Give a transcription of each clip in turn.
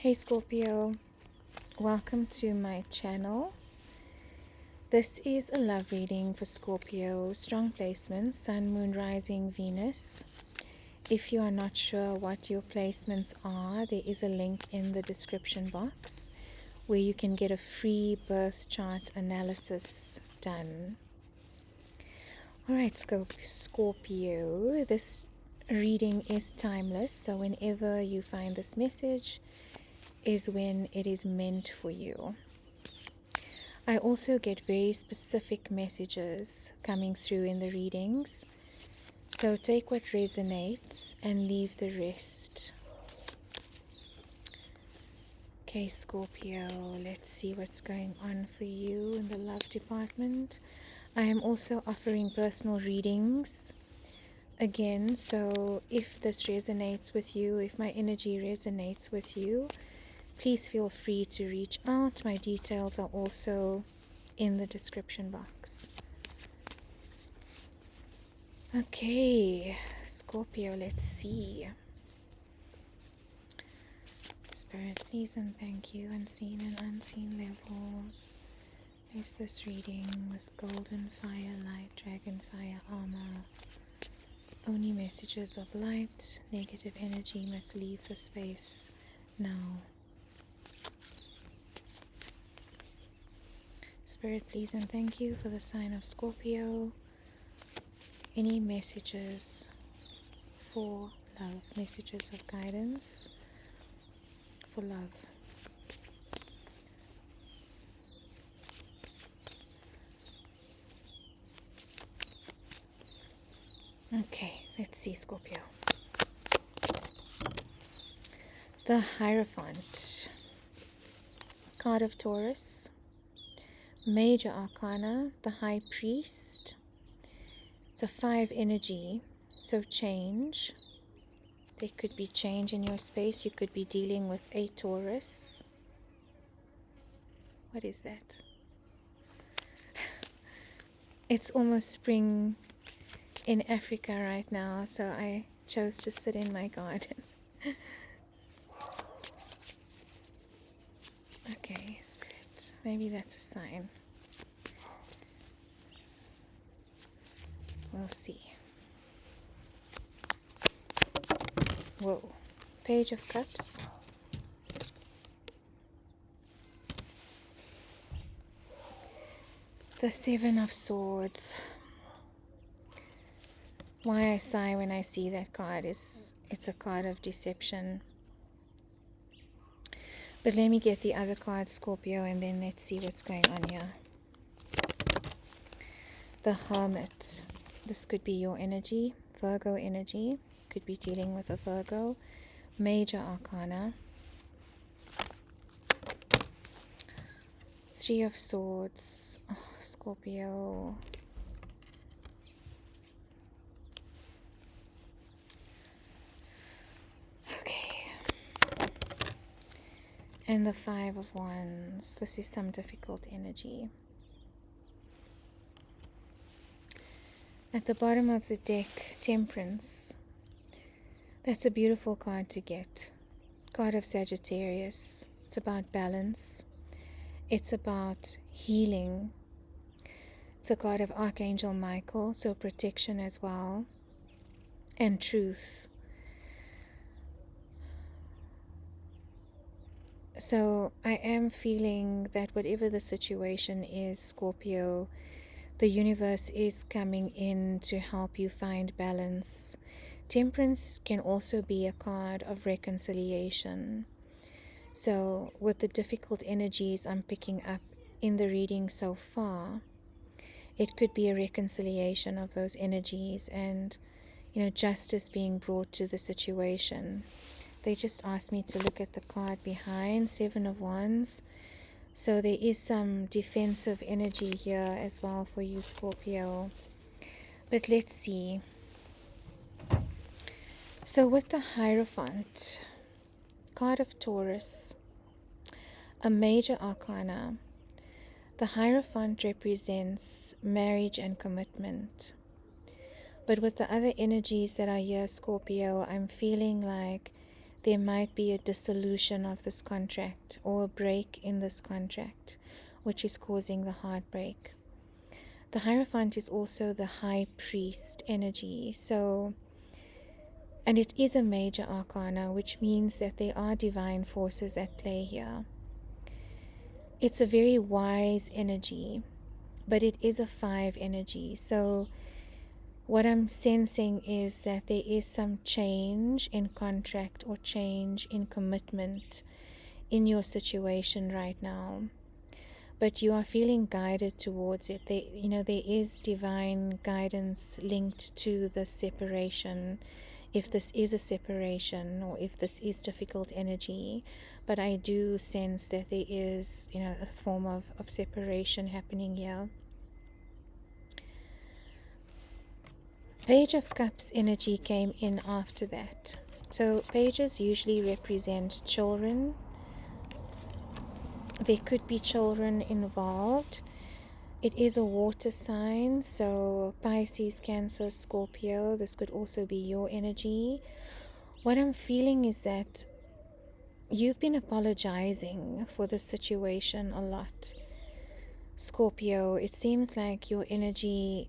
Hey Scorpio, welcome to my channel. This is a love reading for Scorpio, strong placements, Sun, Moon, Rising, Venus. If you are not sure what your placements are, there is a link in the description box where you can get a free birth chart analysis done. Alright Scorpio, this reading is timeless, so whenever you find this message is when it is meant for you. I also get very specific messages coming through in the readings, so take what resonates and leave the rest. Okay, Scorpio, let's see what's going on for you in the love department. I am also offering personal readings again, so if this resonates with you, if my energy resonates with you, please feel free to reach out. My details are also in the description box. Okay, Scorpio, let's see. Spirit, please and thank you, unseen and unseen levels. Bless this reading with golden fire, light, dragon fire, armor. Only messages of light. Negative energy must leave the space now. Spirit, please and thank you for the sign of Scorpio. Any messages for love, messages of guidance for love. Okay, let's see Scorpio. The Hierophant, card of Taurus. Major Arcana, the High Priest. It's a 5 energy, so change. There could be change in your space. You could be dealing with a Taurus. What is that? It's almost spring in Africa right now, so I chose to sit in my garden. Okay, Spirit, maybe that's a sign. We'll see. Whoa. Page of Cups. The 7 of Swords. Why I sigh when I see that card is it's a card of deception. But let me get the other card, Scorpio, and then let's see what's going on here. The Hermit. This could be your energy, Virgo energy. Could be dealing with a Virgo. Major Arcana. 3 of Swords. Oh, Scorpio. Okay. And the 5 of Wands. This is some difficult energy. At the bottom of the deck, Temperance. That's a beautiful card to get. Card of Sagittarius. It's about balance. It's about healing. It's a card of Archangel Michael, so protection as well. And truth. So I am feeling that whatever the situation is, Scorpio, the universe is coming in to help you find balance. Temperance can also be a card of reconciliation. So with the difficult energies I'm picking up in the reading so far, it could be a reconciliation of those energies and, justice being brought to the situation. They just asked me to look at the card behind, 7 of Wands. So there is some defensive energy here as well for you, Scorpio. But let's see. So with the Hierophant, card of Taurus, a major arcana, the Hierophant represents marriage and commitment. But with the other energies that are here, Scorpio, I'm feeling like there might be a dissolution of this contract or a break in this contract, which is causing the heartbreak. The Hierophant is also the high priest energy, and it is a major arcana, which means that there are divine forces at play here. It's a very wise energy, but it is a 5 energy. So what I'm sensing is that there is some change in contract or change in commitment in your situation right now. But you are feeling guided towards it. There is divine guidance linked to the separation, if this is a separation or if this is difficult energy. But I do sense that there is, a form of separation happening here. Page of Cups energy came in after that. So pages usually represent children. There could be children involved. It is a water sign, so Pisces, Cancer, Scorpio, this could also be your energy. What I'm feeling is that you've been apologizing for the situation a lot. Scorpio, it seems like your energy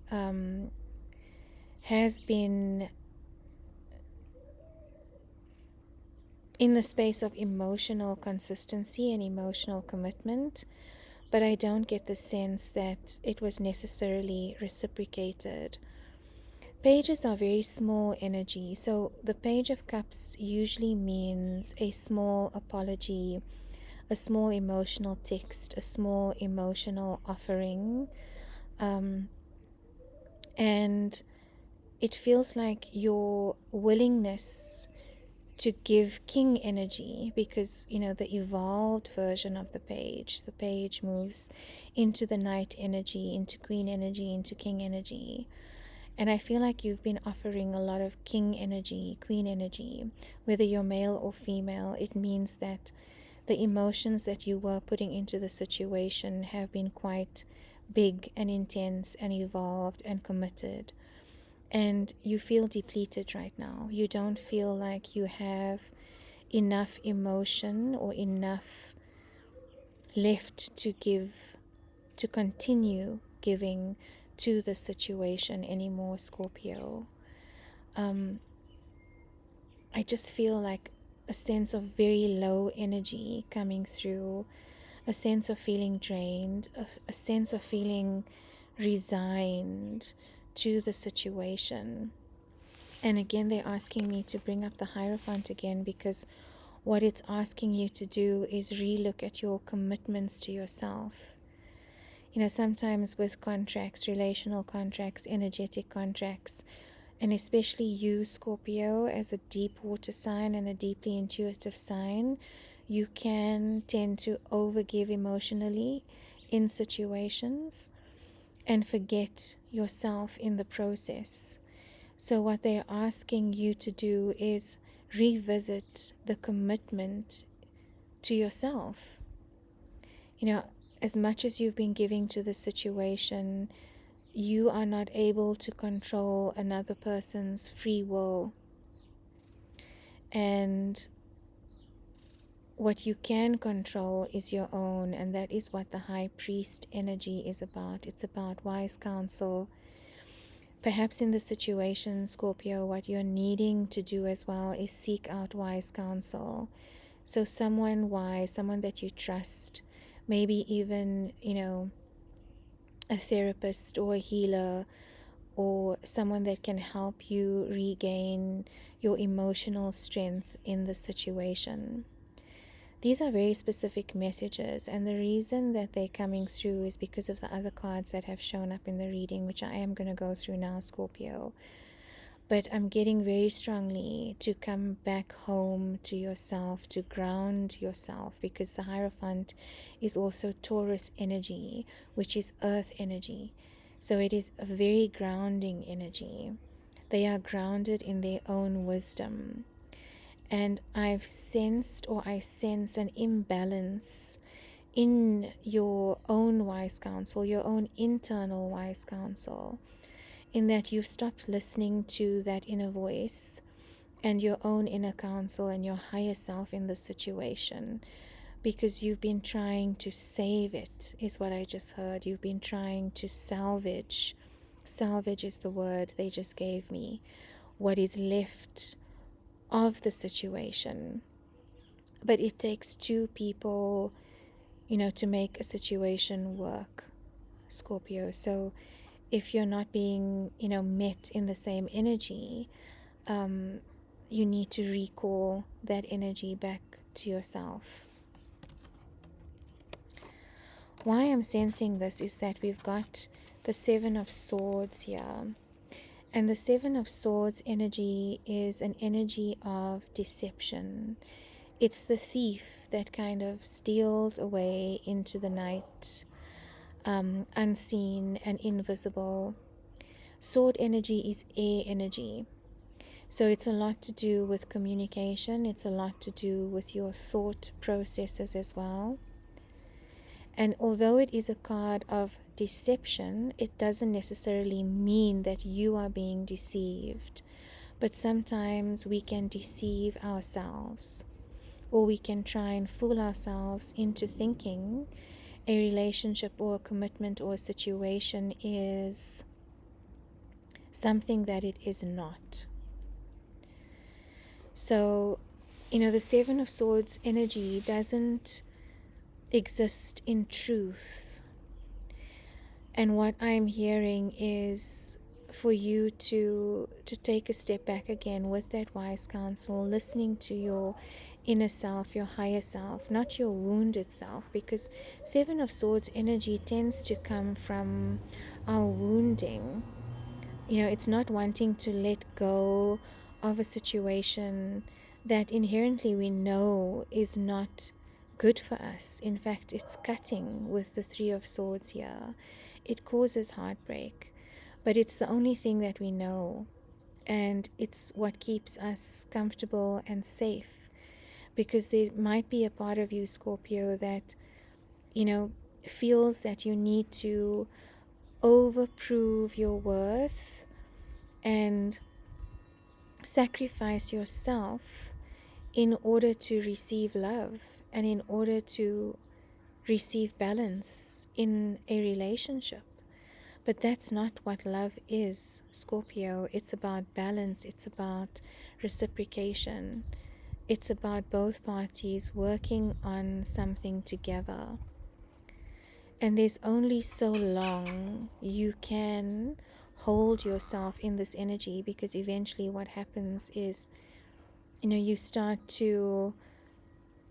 has been in the space of emotional consistency and emotional commitment, but I don't get the sense that it was necessarily reciprocated. Pages are very small energy, so the Page of Cups usually means a small apology, a small emotional text, a small emotional offering, and it feels like your willingness to give king energy, because the evolved version of the page moves into the knight energy, into queen energy, into king energy. And I feel like you've been offering a lot of king energy, queen energy, whether you're male or female. It means that the emotions that you were putting into the situation have been quite big and intense and evolved and committed. And you feel depleted right now. You don't feel like you have enough emotion or enough left to give, to continue giving to the situation anymore, Scorpio. I just feel like a sense of very low energy coming through, a sense of feeling drained, a sense of feeling resigned to the situation. And again, they're asking me to bring up the Hierophant again, because what it's asking you to do is relook at your commitments to yourself. Sometimes with contracts, relational contracts, energetic contracts, and especially you, Scorpio, as a deep water sign and a deeply intuitive sign, you can tend to overgive emotionally in situations and forget yourself in the process. So what they're asking you to do is revisit the commitment to yourself. As much as you've been giving to the situation, you are not able to control another person's free will. And what you can control is your own, and that is what the High Priest energy is about. It's about wise counsel. Perhaps in the situation, Scorpio, what you're needing to do as well is seek out wise counsel. So someone wise, someone that you trust, maybe even, a therapist or a healer, or someone that can help you regain your emotional strength in the situation. These are very specific messages, and the reason that they're coming through is because of the other cards that have shown up in the reading, which I am going to go through now, Scorpio. But I'm getting very strongly to come back home to yourself, to ground yourself, because the Hierophant is also Taurus energy, which is earth energy. So it is a very grounding energy. They are grounded in their own wisdom. And I've sensed, or I sense, an imbalance in your own wise counsel, your own internal wise counsel, in that you've stopped listening to that inner voice, and your own inner counsel and your higher self in this situation, because you've been trying to save it, is what I just heard. You've been trying to salvage. Salvage is the word they just gave me. What is left of the situation. But it takes two people, to make a situation work, Scorpio. So if you're not being, met in the same energy, you need to recall that energy back to yourself. Why I'm sensing this is that we've got the Seven of Swords here. And the Seven of Swords energy is an energy of deception. It's the thief that kind of steals away into the night, unseen and invisible. Sword energy is air energy. So it's a lot to do with communication. It's a lot to do with your thought processes as well. And although it is a card of deception, it doesn't necessarily mean that you are being deceived. But sometimes we can deceive ourselves, or we can try and fool ourselves into thinking a relationship or a commitment or a situation is something that it is not. So, the Seven of Swords energy doesn't exist in truth. And what I'm hearing is for you to take a step back again with that wise counsel, listening to your inner self, your higher self, not your wounded self, because Seven of Swords energy tends to come from our wounding. It's not wanting to let go of a situation that inherently we know is not good for us. In fact, it's cutting with the Three of Swords here. It causes heartbreak, but it's the only thing that we know, and it's what keeps us comfortable and safe, because there might be a part of you, Scorpio, that feels that you need to overprove your worth and sacrifice yourself in order to receive love and in order to receive balance in a relationship. But that's not what love is, Scorpio. It's about balance. It's about reciprocation. It's about both parties working on something together. And there's only so long you can hold yourself in this energy, because eventually what happens is, you start to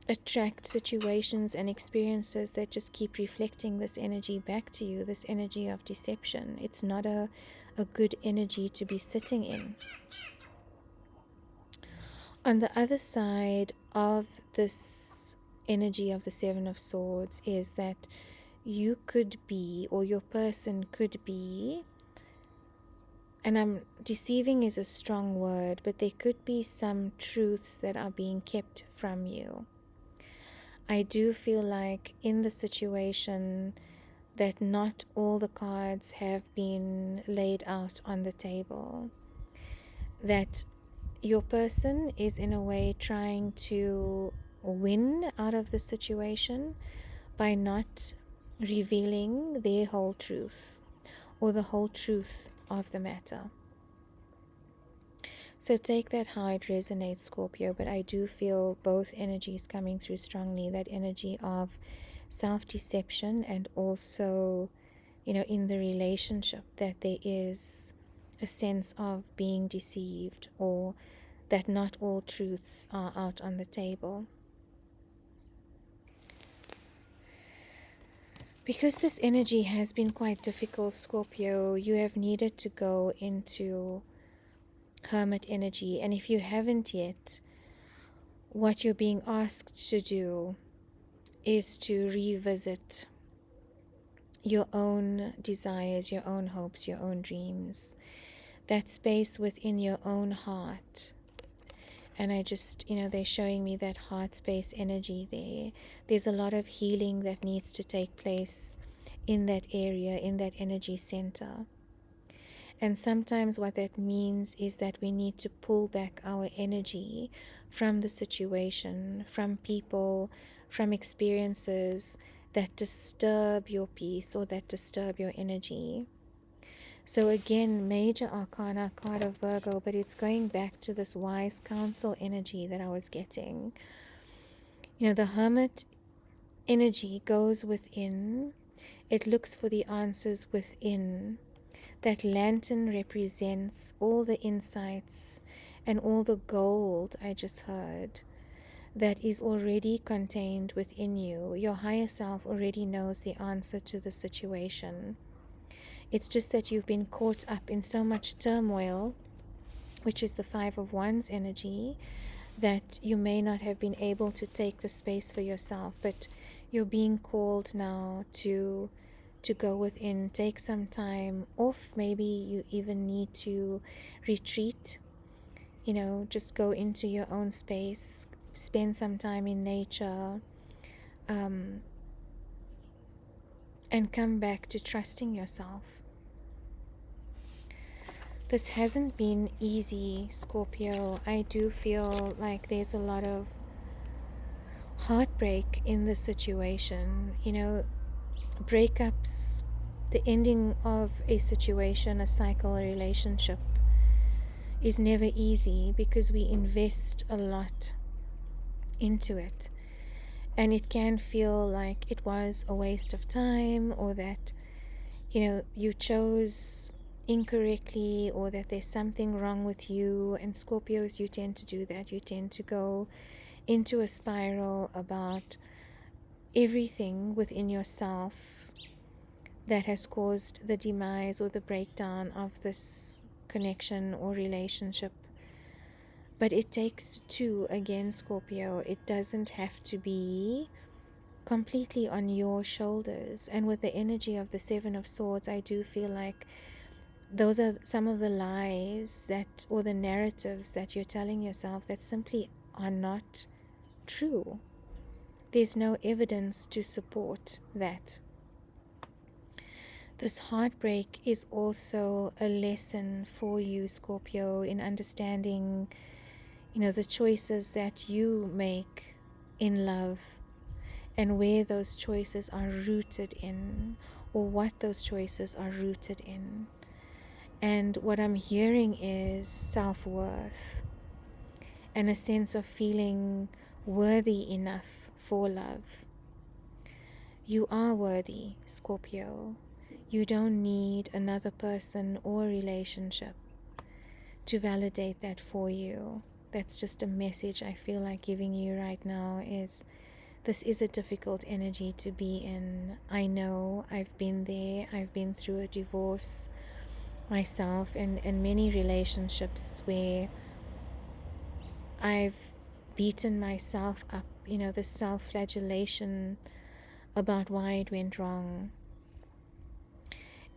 attract situations and experiences that just keep reflecting this energy back to you, this energy of deception. It's not a good energy to be sitting in. On the other side of this energy of the Seven of Swords is that you could be, or your person could be, and deceiving is a strong word, but there could be some truths that are being kept from you. I do feel like in the situation that not all the cards have been laid out on the table, that your person is in a way trying to win out of the situation by not revealing their whole truth or the whole truth of the matter. So take that how it resonates, Scorpio, but I do feel both energies coming through strongly, that energy of self-deception and also, in the relationship, that there is a sense of being deceived, or that not all truths are out on the table. Because this energy has been quite difficult, Scorpio, you have needed to go into Hermit energy. And if you haven't yet, what you're being asked to do is to revisit your own desires, your own hopes, your own dreams, that space within your own heart. And I just, they're showing me that heart space energy there. There's a lot of healing that needs to take place in that area, in that energy center. And sometimes what that means is that we need to pull back our energy from the situation, from people, from experiences that disturb your peace or that disturb your energy. So again, major arcana card of Virgo, but it's going back to this wise counsel energy that I was getting. The Hermit energy goes within. It looks for the answers within. That lantern represents all the insights and all the gold I just heard that is already contained within you. Your higher self already knows the answer to the situation. It's just that you've been caught up in so much turmoil, which is the Five of Wands energy, that you may not have been able to take the space for yourself, but you're being called now to go within, take some time off. Maybe you even need to retreat, just go into your own space, spend some time in nature, and come back to trusting yourself. This hasn't been easy, Scorpio. I do feel like there's a lot of heartbreak in the situation. Breakups, the ending of a situation, a cycle, a relationship is never easy because we invest a lot into it. And it can feel like it was a waste of time, or that, you chose incorrectly, or that there's something wrong with you. And Scorpios, you tend to do that. You tend to go into a spiral about everything within yourself that has caused the demise or the breakdown of this connection or relationship. But it takes two, again, Scorpio. It doesn't have to be completely on your shoulders. And with the energy of the Seven of Swords, I do feel like those are some of the lies that, or the narratives that you're telling yourself that simply are not true. There's no evidence to support that. This heartbreak is also a lesson for you, Scorpio, in understanding, the choices that you make in love, and where those choices are rooted in, or what those choices are rooted in. And what I'm hearing is self-worth and a sense of feeling worthy enough for love. You are worthy, Scorpio. You don't need another person or relationship to validate that for you. That's just a message I feel like giving you right now. Is this is a difficult energy to be in. I know, I've been there. I've been through a divorce myself, and many relationships where I've beaten myself up, the self-flagellation about why it went wrong.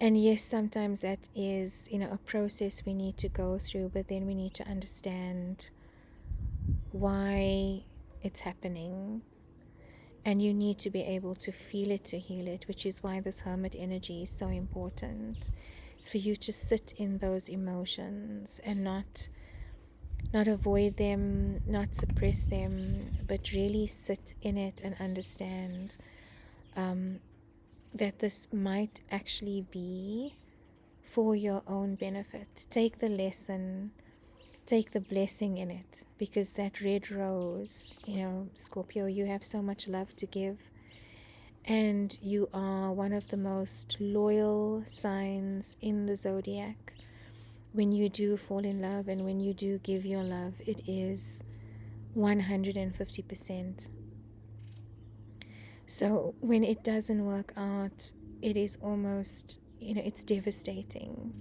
And yes, sometimes that is, a process we need to go through, but then we need to understand why it's happening. And you need to be able to feel it to heal it, which is why this Hermit energy is so important. It's for you to sit in those emotions and not avoid them, not suppress them, but really sit in it and understand that this might actually be for your own benefit. Take the lesson, take the blessing in it, because that red rose, Scorpio, you have so much love to give, and you are one of the most loyal signs in the zodiac. When you do fall in love and when you do give your love, it is 150%. So when it doesn't work out, it is almost, it's devastating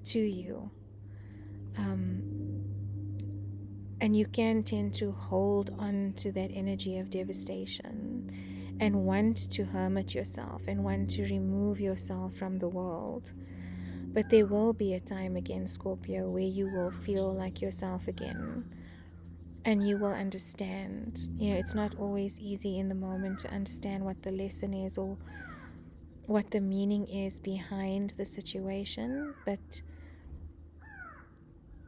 to you. And you can tend to hold on to that energy of devastation and want to hermit yourself and want to remove yourself from the world. But there will be a time again, Scorpio, where you will feel like yourself again. And you will understand. It's not always easy in the moment to understand what the lesson is or what the meaning is behind the situation. But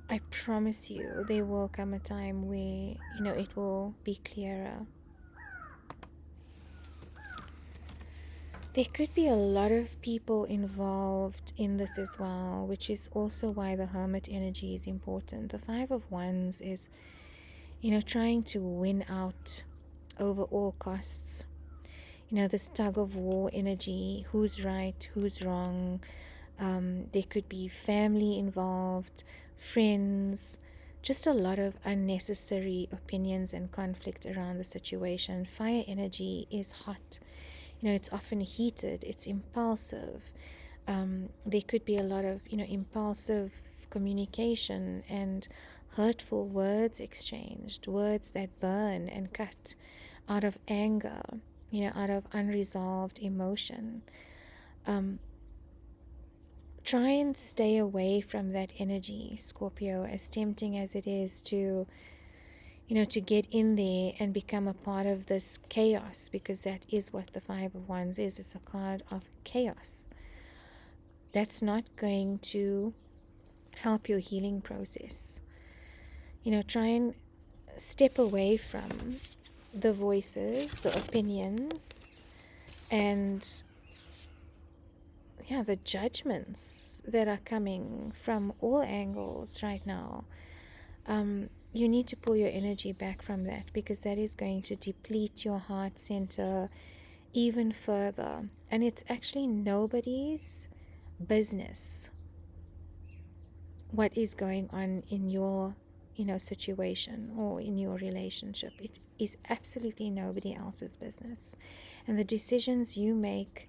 I promise you there will come a time where, it will be clearer. There could be a lot of people involved in this as well, which is also why the Hermit energy is important. The Five of Wands is, trying to win out over all costs. This tug of war energy, who's right, who's wrong. There could be family involved, friends, just a lot of unnecessary opinions and conflict around the situation. Fire energy is hot. It's often heated, it's impulsive. There could be a lot of, impulsive communication and hurtful words exchanged, words that burn and cut out of anger, out of unresolved emotion. Try and stay away from that energy, Scorpio, as tempting as it is to, to get in there and become a part of this chaos, because that is what the Five of Wands is. It's a card of chaos. That's not going to help your healing process. Try and step away from the voices, the opinions, and the judgments that are coming from all angles right now. You need to pull your energy back from that, because that is going to deplete your heart center even further. And it's actually nobody's business what is going on in your situation or in your relationship. It is absolutely nobody else's business. And the decisions you make,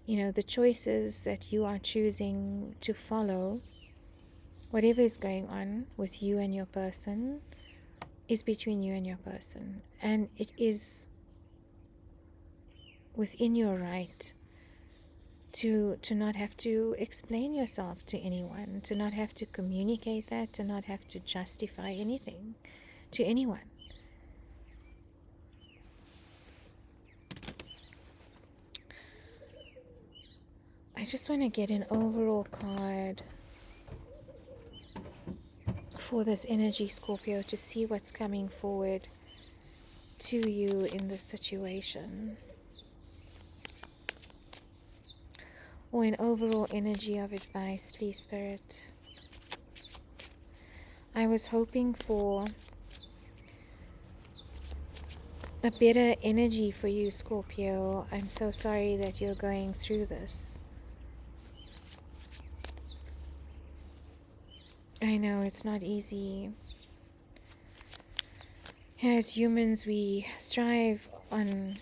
the choices that you are choosing to follow, whatever is going on with you and your person, is between you and your person. And it is within your right to not have to explain yourself to anyone, to not have to communicate that, to not have to justify anything to anyone. I just want to get an overall card for this energy, Scorpio, to see what's coming forward to you in this situation, or an overall energy of advice, please, Spirit. I was hoping for a better energy for you, Scorpio. I'm so sorry that you're going through this. I know it's not easy. As humans, we thrive on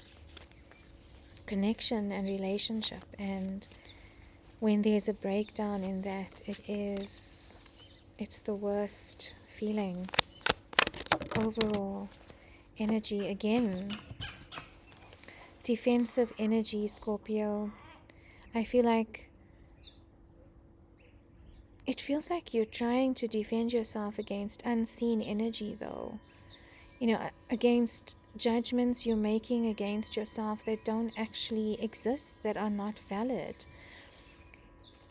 connection and relationship, and when there's a breakdown in that, it's the worst feeling. Overall energy, again, defensive energy, Scorpio. I feel like it feels like you're trying to defend yourself against unseen energy, though. Against judgments you're making against yourself that don't actually exist, that are not valid.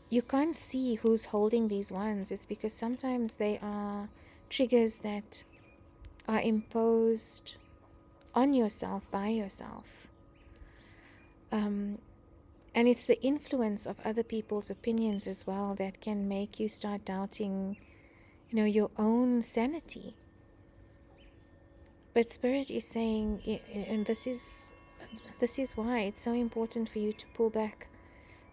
You can't see who's holding these ones. It's because sometimes they are triggers that are imposed on yourself by yourself. And it's the influence of other people's opinions as well that can make you start doubting, your own sanity. But Spirit is saying, and this is why it's so important for you to pull back,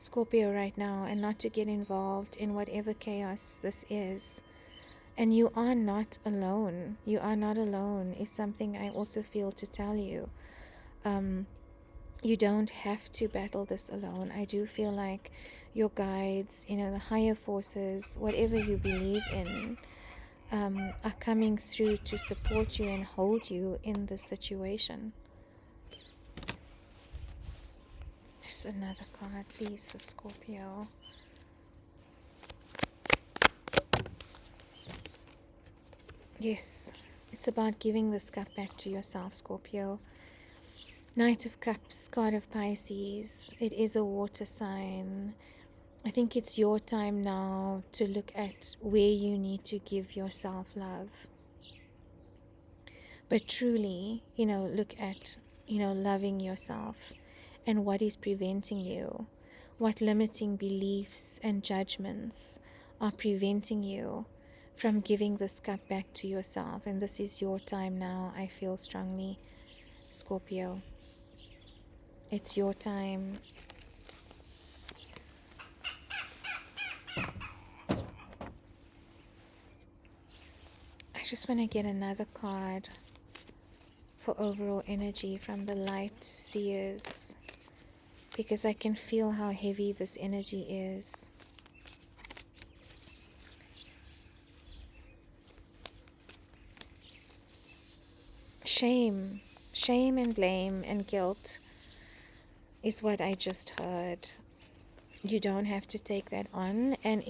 Scorpio, right now, and not to get involved in whatever chaos this is. And you are not alone. You are not alone is something I also feel to tell you. You don't have to battle this alone. I do feel like your guides, the higher forces, whatever you believe in, are coming through to support you and hold you in this situation. Just another card, please, for Scorpio. Yes, it's about giving this cup back to yourself, Scorpio. Knight of Cups, card of Pisces. It is a water sign. I think it's your time now to look at where you need to give yourself love. But truly, look at, loving yourself and what is preventing you. What limiting beliefs and judgments are preventing you from giving this cup back to yourself. And this is your time now, I feel strongly, Scorpio. It's your time. I just want to get another card for overall energy from the light Seers, because I can feel how heavy this energy is. Shame and blame and guilt is what I just heard. You don't have to take that on, and